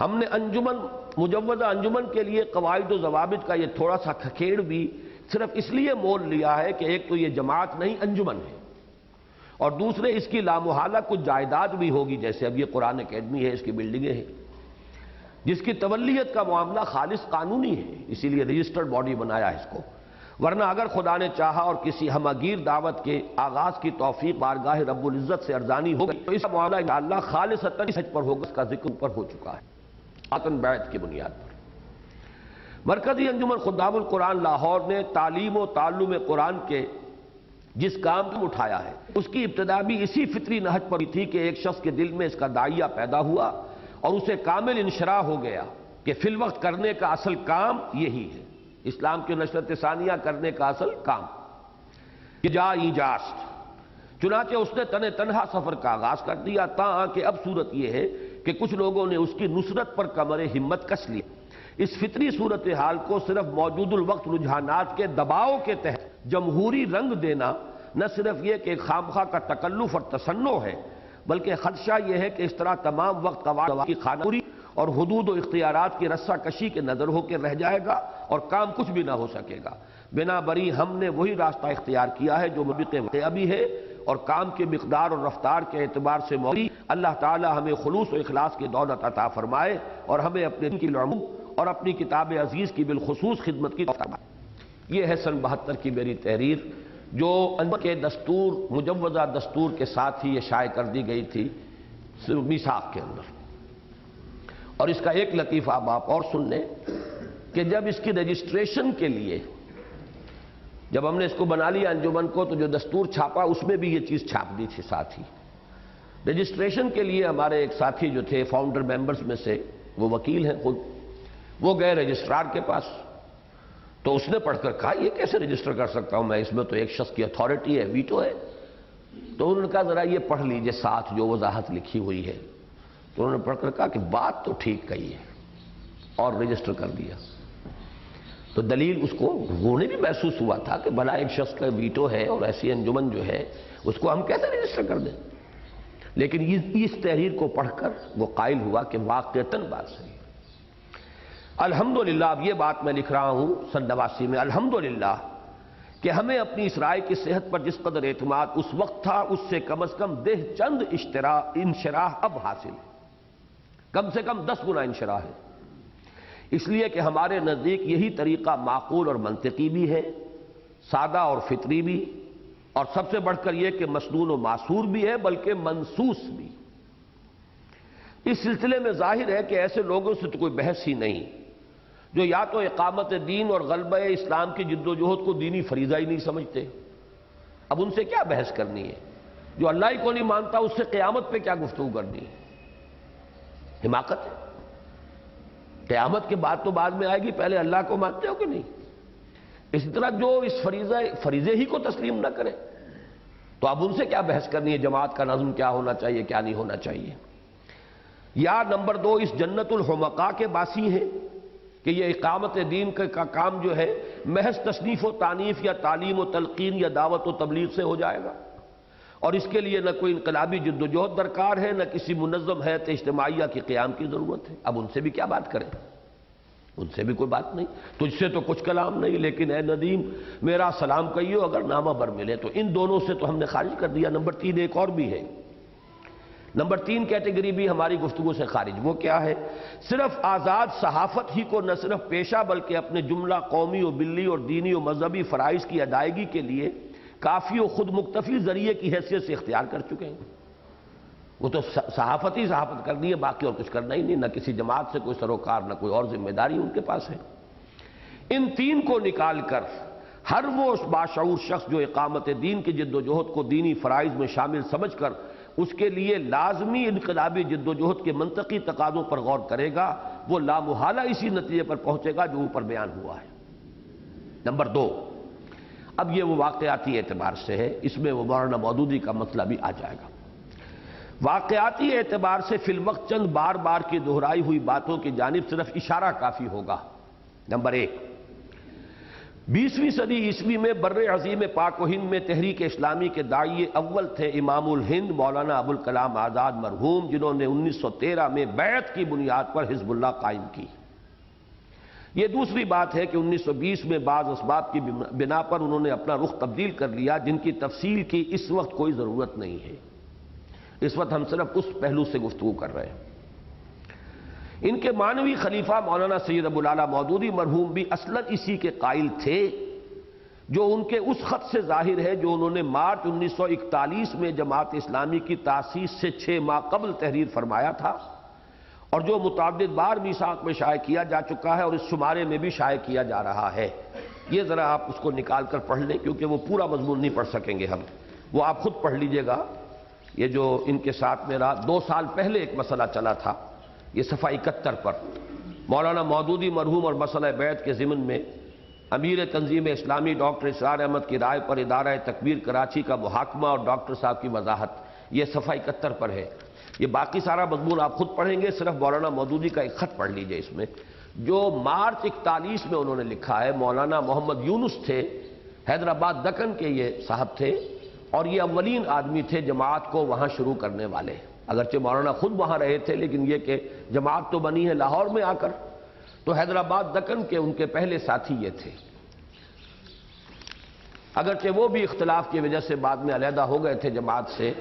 ہم نے مجوزہ انجمن کے لیے قواعد و ضوابط کا یہ تھوڑا سا کھکیڑ بھی صرف اس لیے مول لیا ہے کہ ایک تو یہ جماعت نہیں انجمن ہے، اور دوسرے اس کی لامحالہ کچھ جائیداد بھی ہوگی، جیسے اب یہ قرآن اکیڈمی ہے، اس کی بلڈنگیں ہیں، جس کی تولیت کا معاملہ خالص قانونی ہے، اسی لیے رجسٹرڈ باڈی بنایا اس کو، ورنہ اگر خدا نے چاہا اور کسی ہمگیر دعوت کے آغاز کی توفیق بارگاہ رب العزت سے ارزانی ہوگی تو اس کا معاملہ انشاءاللہ خالصتاً سچ پر ہوگا، اس کا ذکر پر ہو چکا ہے آتن بیعت کی بنیاد پر۔ مرکزی انجمن خدام القرآن لاہور نے تعلیم و تعلم قرآن کے جس کام کو اٹھایا ہے اس کی ابتدا بھی اسی فطری نہج پر تھی کہ ایک شخص کے دل میں اس کا داعیہ پیدا ہوا اور اسے کامل انشراح ہو گیا کہ فی الوقت کرنے کا اصل کام یہی ہے، اسلام کی نشرت ثانیہ کرنے کا اصل کام ایجاست۔ چنانچہ اس نے تنہا سفر کا آغاز کر دیا، تاں کہ اب صورت یہ ہے کہ کچھ لوگوں نے اس کی نصرت پر کمر ہمت کس لی۔ اس فطری صورتحال کو صرف موجود الوقت رجحانات کے دباؤ کے تحت جمہوری رنگ دینا نہ صرف یہ کہ ایک خامخواہ کا تکلف اور تصنع ہے، بلکہ خدشہ یہ ہے کہ اس طرح تمام وقت قواعد کی خانہ پوری اور حدود و اختیارات کی رسہ کشی کے نظر ہو کے رہ جائے گا اور کام کچھ بھی نہ ہو سکے گا۔ بنا بری ہم نے وہی راستہ اختیار کیا ہے جو مبیق واقعہ بھی ہے اور کام کی مقدار اور رفتار کے اعتبار سے موری۔ اللہ تعالی ہمیں خلوص و اخلاص کی دولت عطا فرمائے اور ہمیں اپنے دین کی العموم اور اپنی کتاب عزیز کی بالخصوص خدمت کی توفیق فرمائے۔ یہ ہے سن 72 کی میری تحریر جو انجمن کے دستور مجوزہ دستور کے ساتھ ہی یہ شائع کر دی گئی تھی میثاق کے اندر۔ اور اس کا ایک لطیفہ اب آپ اور سن لیں کہ جب اس کی رجسٹریشن کے لیے جب ہم نے اس کو بنا لیا انجمن کو تو جو دستور چھاپا اس میں بھی یہ چیز چھاپ دی تھی ساتھ ہی۔ رجسٹریشن کے لیے ہمارے ایک ساتھی جو تھے فاؤنڈر ممبرز میں سے، وہ وکیل ہیں خود، وہ گئے رجسٹرار کے پاس تو اس نے پڑھ کر کہا یہ کیسے رجسٹر کر سکتا ہوں میں، اس میں تو ایک شخص کی اتھارٹی ہے، ویٹو ہے۔ تو انہوں نے کہا ذرا یہ پڑھ لیجئے ساتھ جو وضاحت لکھی ہوئی ہے۔ تو انہوں نے پڑھ کر کہا کہ بات تو ٹھیک کہی ہے اور رجسٹر کر دیا۔ تو دلیل اس کو انہیں بھی محسوس ہوا تھا کہ بھلا ایک شخص کا ویٹو ہے اور ایسی انجمن جو ہے اس کو ہم کیسے رجسٹر کر دیں، لیکن اس تحریر کو پڑھ کر وہ قائل ہوا کہ واقعتاً بات صحیح ہے۔ الحمدللہ، اب یہ بات میں لکھ رہا ہوں سن 89 میں، الحمدللہ کہ ہمیں اپنی اس رائے کی صحت پر جس قدر اعتماد اس وقت تھا، اس سے کم از کم چند انشراح اب حاصل ہے، کم سے کم 10 گنا انشراح ہے، اس لیے کہ ہمارے نزدیک یہی طریقہ معقول اور منطقی بھی ہے، سادہ اور فطری بھی، اور سب سے بڑھ کر یہ کہ مسنون و معصور بھی ہے، بلکہ منصوص بھی۔ اس سلسلے میں ظاہر ہے کہ ایسے لوگوں سے تو کوئی بحث ہی نہیں جو یا تو اقامت دین اور غلبہ اسلام کی جد و جہد کو دینی فریضہ ہی نہیں سمجھتے۔ اب ان سے کیا بحث کرنی ہے؟ جو اللہ ہی کو نہیں مانتا اس سے قیامت پہ کیا گفتگو کرنی ہے؟ حماقت ہے۔ قیامت کے بعد تو بعد میں آئے گی، پہلے اللہ کو مانتے ہو کہ نہیں؟ اسی طرح جو اس فریضے ہی کو تسلیم نہ کرے تو اب ان سے کیا بحث کرنی ہے؟ جماعت کا نظم کیا ہونا چاہیے، کیا نہیں ہونا چاہیے؟ یا نمبر 2، اس جنت الحمقاء کے باسی ہیں کہ یہ اقامت دین کا کام جو ہے محض تصنیف و تانیف یا تعلیم و تلقین یا دعوت و تبلیغ سے ہو جائے گا، اور اس کے لیے نہ کوئی انقلابی جد و جہد درکار ہے، نہ کسی منظم حیات اجتماعیہ کی قیام کی ضرورت ہے۔ اب ان سے بھی کیا بات کریں؟ ان سے بھی کوئی بات نہیں، تجھ سے تو کچھ کلام نہیں، لیکن اے ندیم میرا سلام کہیو اگر نامہ بر ملے۔ تو ان دونوں سے تو ہم نے خارج کر دیا۔ نمبر 3 ایک اور بھی ہے، نمبر 3 کیٹیگری بھی ہماری گفتگو سے خارج۔ وہ کیا ہے؟ صرف آزاد صحافت ہی کو نہ صرف پیشہ بلکہ اپنے جملہ قومی و ملی اور دینی و مذہبی فرائض کی ادائیگی کے لیے کافی و خود مکتفی ذریعے کی حیثیت سے اختیار کر چکے ہیں۔ وہ تو صحافت ہی صحافت کرنی ہے، باقی اور کچھ کرنا ہی نہیں، نہ کسی جماعت سے کوئی سروکار، نہ کوئی اور ذمہ داری ان کے پاس ہے۔ ان 3 کو نکال کر ہر وہ باشعور شخص جو اقامت دین کی جد و جہد کو دینی فرائض میں شامل سمجھ کر اس کے لیے لازمی انقلابی جد و جہد کے منطقی تقاضوں پر غور کرے گا، وہ لامحالہ اسی نتیجے پر پہنچے گا جو اوپر بیان ہوا ہے۔ نمبر 2، اب یہ وہ واقعاتی اعتبار سے ہے، اس میں وہ مولانا مودودی کا مسئلہ بھی آ جائے گا۔ واقعاتی اعتبار سے فی الوقت چند بار بار کی دہرائی ہوئی باتوں کی جانب صرف اشارہ کافی ہوگا۔ نمبر 1، 20ویں صدی عیسوی میں بر عظیم پاک و ہند میں تحریک اسلامی کے داعی اول تھے امام الہند مولانا ابوالکلام آزاد مرحوم، جنہوں نے 1913 میں بیعت کی بنیاد پر حزب اللہ قائم کی۔ یہ دوسری بات ہے کہ 1920 میں بعض اسباب کی بنا پر انہوں نے اپنا رخ تبدیل کر لیا، جن کی تفصیل کی اس وقت کوئی ضرورت نہیں ہے۔ اس وقت ہم صرف اس پہلو سے گفتگو کر رہے ہیں۔ ان کے معنوی خلیفہ مولانا سید ابوالعلا مودودی مرحوم بھی اصلاً اسی کے قائل تھے، جو ان کے اس خط سے ظاہر ہے جو انہوں نے مارچ 1941 میں جماعت اسلامی کی تاسیس سے 6 ماہ قبل تحریر فرمایا تھا، اور جو متعدد بار میثاق میں شائع کیا جا چکا ہے اور اس شمارے میں بھی شائع کیا جا رہا ہے۔ یہ ذرا آپ اس کو نکال کر پڑھ لیں، کیونکہ وہ پورا مضمون نہیں پڑھ سکیں گے ہم، وہ آپ خود پڑھ لیجئے گا۔ یہ جو ان کے ساتھ میرا 2 سال پہلے ایک مسئلہ چلا تھا، یہ صفحہ 71 پر مولانا مودودی مرحوم اور مسئلہ بیعت کے ضمن میں امیر تنظیم اسلامی ڈاکٹر اسرار احمد کی رائے پر ادارہ تکبیر کراچی کا محاکمہ اور ڈاکٹر صاحب کی وضاحت، یہ صفحہ 71 پر ہے۔ یہ باقی سارا مضمون آپ خود پڑھیں گے، صرف مولانا مودودی کا ایک خط پڑھ لیجئے اس میں، جو مارچ 41 میں انہوں نے لکھا ہے۔ مولانا محمد یونس تھے، حیدرآباد دکن کے یہ صاحب تھے، اور یہ اولین آدمی تھے جماعت کو وہاں شروع کرنے والے، اگرچہ مولانا خود وہاں رہے تھے، لیکن یہ کہ جماعت تو بنی ہے لاہور میں آ کر، تو حیدرآباد دکن کے ان کے پہلے ساتھی یہ تھے، اگرچہ وہ بھی اختلاف کی وجہ سے بعد میں علیحدہ ہو گئے تھے جماعت سے،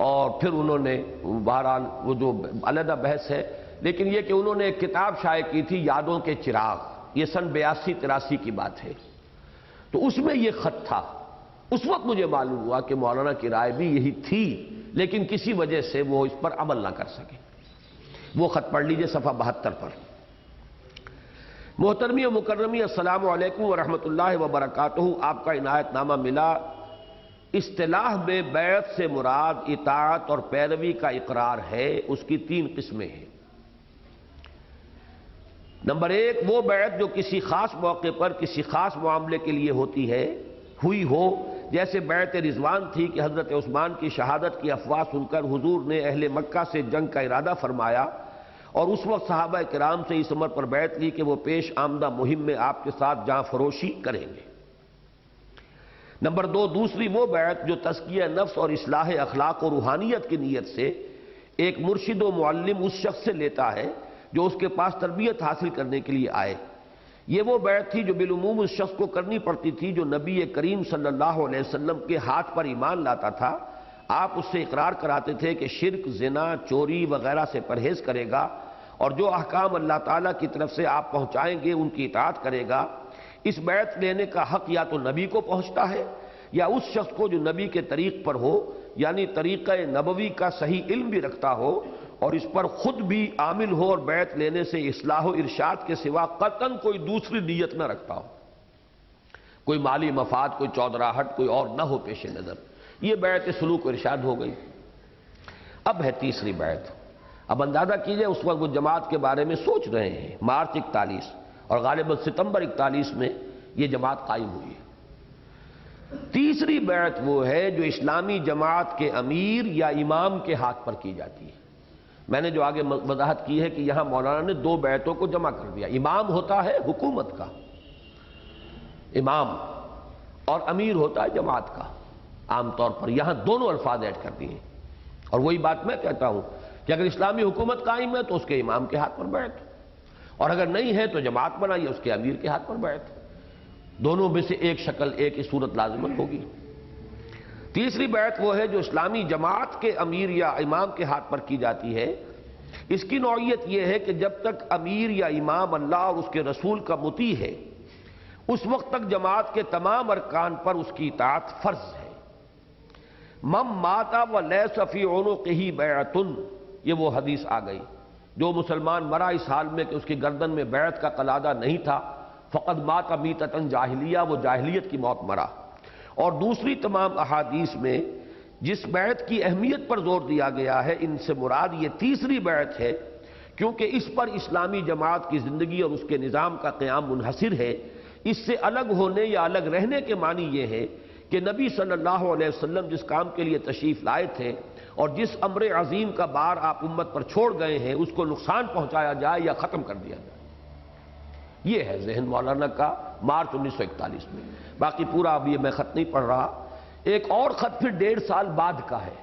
اور پھر انہوں نے بہرحال وہ جو علیحدہ بحث ہے، لیکن یہ کہ انہوں نے ایک کتاب شائع کی تھی یادوں کے چراغ، یہ سن 82-83 کی بات ہے، تو اس میں یہ خط تھا۔ اس وقت مجھے معلوم ہوا کہ مولانا کی رائے بھی یہی تھی، لیکن کسی وجہ سے وہ اس پر عمل نہ کر سکے۔ وہ خط پڑھ لیجئے صفحہ 72 پر۔ محترمی و مکرمی، السلام علیکم ورحمۃ اللہ وبرکاتہ۔ آپ کا عنایت نامہ ملا۔ اصطلاح میں بیعت سے مراد اطاعت اور پیروی کا اقرار ہے، اس کی 3 قسمیں ہیں۔ نمبر 1، وہ بیعت جو کسی خاص موقع پر کسی خاص معاملے کے لیے ہوئی ہو، جیسے بیعت رضوان تھی کہ حضرت عثمان کی شہادت کی افواہ سن کر حضور نے اہل مکہ سے جنگ کا ارادہ فرمایا، اور اس وقت صحابہ کرام سے اس امر پر بیعت لی کہ وہ پیش آمدہ مہم میں آپ کے ساتھ جاں فروشی کریں گے۔ نمبر 2، دوسری وہ بیعت جو تزکیہ نفس اور اصلاح اخلاق و روحانیت کی نیت سے ایک مرشد و معلم اس شخص سے لیتا ہے جو اس کے پاس تربیت حاصل کرنے کے لیے آئے۔ یہ وہ بیعت تھی جو بالعموم اس شخص کو کرنی پڑتی تھی جو نبی کریم صلی اللہ علیہ وسلم کے ہاتھ پر ایمان لاتا تھا۔ آپ اس سے اقرار کراتے تھے کہ شرک، زنا، چوری وغیرہ سے پرہیز کرے گا اور جو احکام اللہ تعالیٰ کی طرف سے آپ پہنچائیں گے ان کی اطاعت کرے گا۔ اس بیعت لینے کا حق یا تو نبی کو پہنچتا ہے یا اس شخص کو جو نبی کے طریق پر ہو، یعنی طریقہ نبوی کا صحیح علم بھی رکھتا ہو اور اس پر خود بھی عامل ہو اور بیعت لینے سے اصلاح و ارشاد کے سوا قطعاً کوئی دوسری نیت نہ رکھتا ہو، کوئی مالی مفاد، کوئی چودراہٹ، کوئی اور نہ ہو پیش نظر۔ یہ بیعت سلوک و ارشاد ہو گئی۔ اب ہے تیسری بیعت۔ اب اندازہ کیجئے اس وقت وہ جماعت کے بارے میں سوچ رہے ہیں، مارچ 41 اور غالباً ستمبر 41 میں یہ جماعت قائم ہوئی ہے۔ تیسری بیعت وہ ہے جو اسلامی جماعت کے امیر یا امام کے ہاتھ پر کی جاتی ہے۔ میں نے جو آگے وضاحت کی ہے کہ یہاں مولانا نے دو بیعتوں کو جمع کر دیا۔ امام ہوتا ہے حکومت کا امام اور امیر ہوتا ہے جماعت کا، عام طور پر یہاں دونوں الفاظ ایڈ کر دیے ہیں۔ اور وہی بات میں کہتا ہوں کہ اگر اسلامی حکومت قائم ہے تو اس کے امام کے ہاتھ پر بیعت، اور اگر نہیں ہے تو جماعت بنائیے اس کے امیر کے ہاتھ پر بیعت۔ دونوں میں سے ایک شکل، ایک ہی صورت لازمن ہوگی۔ تیسری بیعت وہ ہے جو اسلامی جماعت کے امیر یا امام کے ہاتھ پر کی جاتی ہے۔ اس کی نوعیت یہ ہے کہ جب تک امیر یا امام اللہ اور اس کے رسول کا مطیع ہے اس وقت تک جماعت کے تمام ارکان پر اس کی اطاعت فرض ہے۔ من مات ولیس فی عنقہ بیعۃ، یہ وہ حدیث آ گئی، جو مسلمان مرا اس حال میں کہ اس کی گردن میں بیعت کا قلادہ نہیں تھا، فقد مات میتۃ جاہلیہ، وہ جاہلیت کی موت مرا۔ اور دوسری تمام احادیث میں جس بیعت کی اہمیت پر زور دیا گیا ہے ان سے مراد یہ تیسری بیعت ہے، کیونکہ اس پر اسلامی جماعت کی زندگی اور اس کے نظام کا قیام منحصر ہے۔ اس سے الگ ہونے یا الگ رہنے کے معنی یہ ہے کہ نبی صلی اللہ علیہ وسلم جس کام کے لیے تشریف لائے تھے اور جس امر عظیم کا بار آپ امت پر چھوڑ گئے ہیں اس کو نقصان پہنچایا جائے یا ختم کر دیا جائے۔ یہ ہے ذہن مولانا کا مارچ 1941 میں۔ باقی پورا اب یہ میں خط نہیں پڑھ رہا۔ ایک اور خط پھر 1.5 سال بعد کا ہے،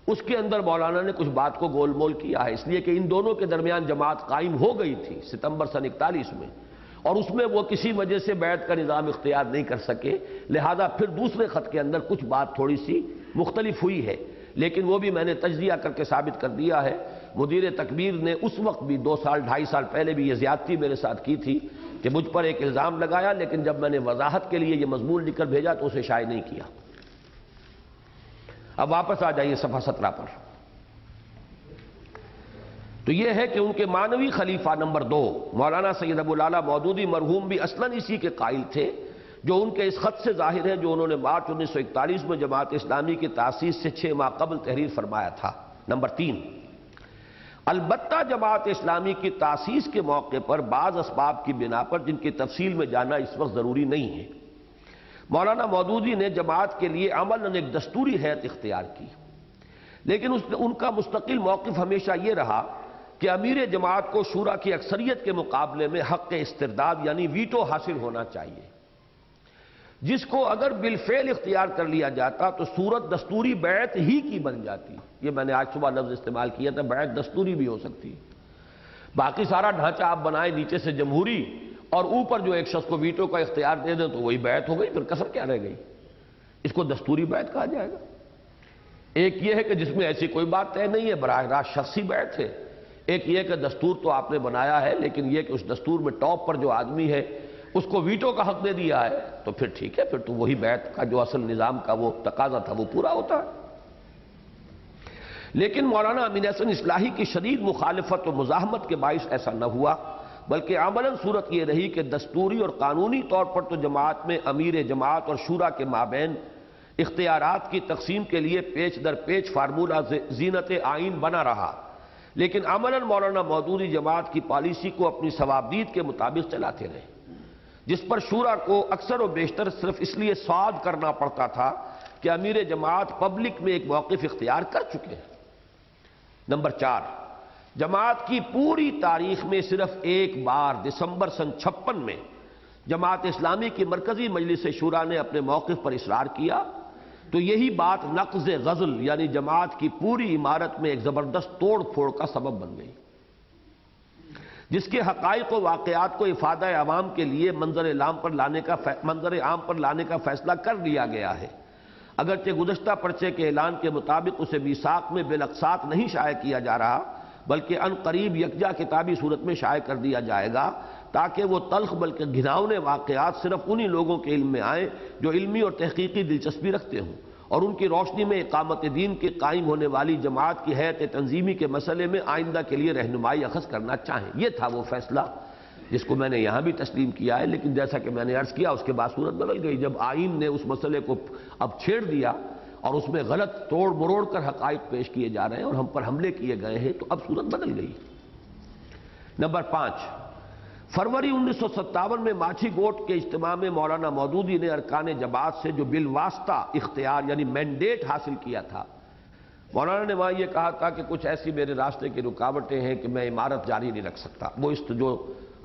اس کے اندر مولانا نے کچھ بات کو گول مول کیا ہے، اس لیے کہ ان دونوں کے درمیان جماعت قائم ہو گئی تھی ستمبر سن 41 میں، اور اس میں وہ کسی وجہ سے بیعت کا نظام اختیار نہیں کر سکے، لہذا پھر دوسرے خط کے اندر کچھ بات تھوڑی سی مختلف ہوئی ہے، لیکن وہ بھی میں نے تجزیہ کر کے ثابت کر دیا ہے۔ مدیر تکبیر نے اس وقت بھی 2 سال 2.5 سال پہلے بھی یہ زیادتی میرے ساتھ کی تھی کہ مجھ پر ایک الزام لگایا، لیکن جب میں نے وضاحت کے لیے یہ مضمون لکھ کر بھیجا تو اسے شائع نہیں کیا۔ اب واپس آ جائیے صفحہ 17 پر۔ تو یہ ہے کہ ان کے معنوی خلیفہ نمبر 2 مولانا سید ابو الاعلیٰ مودودی مرحوم بھی اصلاً اسی کے قائل تھے، جو ان کے اس خط سے ظاہر ہے جو انہوں نے مارچ 1941 میں جماعت اسلامی کی تاسیس سے 6 ماہ قبل تحریر فرمایا تھا۔ نمبر 3، البتہ جماعت اسلامی کی تاسیس کے موقع پر بعض اسباب کی بنا پر جن کی تفصیل میں جانا اس وقت ضروری نہیں ہے، مولانا مودودی نے جماعت کے لیے عملاً ایک دستوری حیثیت اختیار کی، لیکن ان کا مستقل موقف ہمیشہ یہ رہا کہ امیر جماعت کو شورا کی اکثریت کے مقابلے میں حق استرداد یعنی ویٹو حاصل ہونا چاہیے، جس کو اگر بالفعل اختیار کر لیا جاتا تو صورت دستوری بیعت ہی کی بن جاتی۔ یہ میں نے آج صبح لفظ استعمال کیا تھا، بیعت دستوری بھی ہو سکتی ہے۔ باقی سارا ڈھانچہ آپ بنائے نیچے سے جمہوری اور اوپر جو ایک شخص کو ویٹو کا اختیار دے دیں تو وہی بیعت ہو گئی، پھر کسر کیا رہ گئی؟ اس کو دستوری بیعت کہا جائے گا۔ ایک یہ ہے کہ جس میں ایسی کوئی بات طے نہیں ہے، براہ راست شخصی بیعت ہے۔ ایک یہ کہ دستور تو آپ نے بنایا ہے، لیکن یہ کہ اس دستور میں ٹاپ پر جو آدمی ہے اس کو ویٹو کا حق دے دیا ہے تو پھر ٹھیک ہے، پھر تو وہی بیعت کا جو اصل نظام کا وہ تقاضا تھا وہ پورا ہوتا ہے۔ لیکن مولانا امین احسن اصلاحی کی شدید مخالفت و مزاحمت کے باعث ایسا نہ ہوا، بلکہ عملاً صورت یہ رہی کہ دستوری اور قانونی طور پر تو جماعت میں امیر جماعت اور شورا کے مابین اختیارات کی تقسیم کے لیے پیچ در پیچ فارمولہ زینت آئین بنا رہا، لیکن عملاً مولانا مودودی جماعت کی پالیسی کو اپنی ثوابدید کے مطابق چلاتے رہے، جس پر شورا کو اکثر و بیشتر صرف اس لیے صاد کرنا پڑتا تھا کہ امیر جماعت پبلک میں ایک موقف اختیار کر چکے ہیں۔ نمبر 4، جماعت کی پوری تاریخ میں صرف ایک بار دسمبر سن 56 میں جماعت اسلامی کی مرکزی مجلس شورا نے اپنے موقف پر اصرار کیا، تو یہی بات نقض غزل یعنی جماعت کی پوری عمارت میں ایک زبردست توڑ پھوڑ کا سبب بن گئی۔ جس کے حقائق و واقعات کو افادہ عوام کے لیے منظر عام پر لانے کا فیصلہ کر لیا گیا ہے۔ اگرچہ گزشتہ پرچے کے اعلان کے مطابق اسے میثاق میں بالاقساط نہیں شائع کیا جا رہا، بلکہ ان قریب یکجا کتابی صورت میں شائع کر دیا جائے گا، تاکہ وہ تلخ بلکہ گھناؤنے واقعات صرف انہی لوگوں کے علم میں آئیں جو علمی اور تحقیقی دلچسپی رکھتے ہوں، اور ان کی روشنی میں اقامت دین کے قائم ہونے والی جماعت کی حیثیت تنظیمی کے مسئلے میں آئندہ کے لیے رہنمائی اخذ کرنا چاہیں۔ یہ تھا وہ فیصلہ جس کو میں نے یہاں بھی تسلیم کیا ہے، لیکن جیسا کہ میں نے عرض کیا اس کے بعد صورت بدل گئی جب آئین نے اس مسئلے کو اب چھیڑ دیا اور اس میں غلط توڑ مروڑ کر حقائق پیش کیے جا رہے ہیں اور ہم پر حملے کیے گئے ہیں، تو اب صورت بدل گئی۔ نمبر 5، فروری 1957 میں ماچھی گوٹ کے اجتماع میں مولانا مودودی نے ارکان جماعت سے جو بالواسطہ اختیار یعنی مینڈیٹ حاصل کیا تھا، مولانا نے وہاں یہ کہا تھا کہ کچھ ایسی میرے راستے کی رکاوٹیں ہیں کہ میں عمارت جاری نہیں رکھ سکتا۔ وہ جو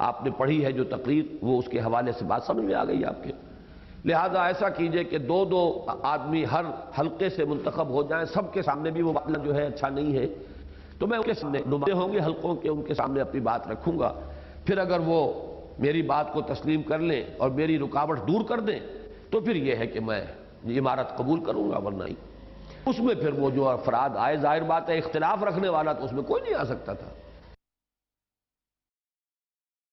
آپ نے پڑھی ہے جو تقریر، وہ اس کے حوالے سے بات سمجھ میں آ گئی آپ کے۔ لہذا ایسا کیجئے کہ دو آدمی ہر حلقے سے منتخب ہو جائیں، سب کے سامنے بھی وہ معاملہ جو ہے اچھا نہیں ہے، تو میں ان کے سامنے نمائندے ہوں گے حلقوں کے، ان کے سامنے اپنی بات رکھوں گا، پھر اگر وہ میری بات کو تسلیم کر لیں اور میری رکاوٹ دور کر دیں تو پھر یہ ہے کہ میں عمارت قبول کروں گا، ورنہ ہی اس میں پھر وہ جو افراد آئے، ظاہر بات ہے اختلاف رکھنے والا تو اس میں کوئی نہیں آ سکتا تھا۔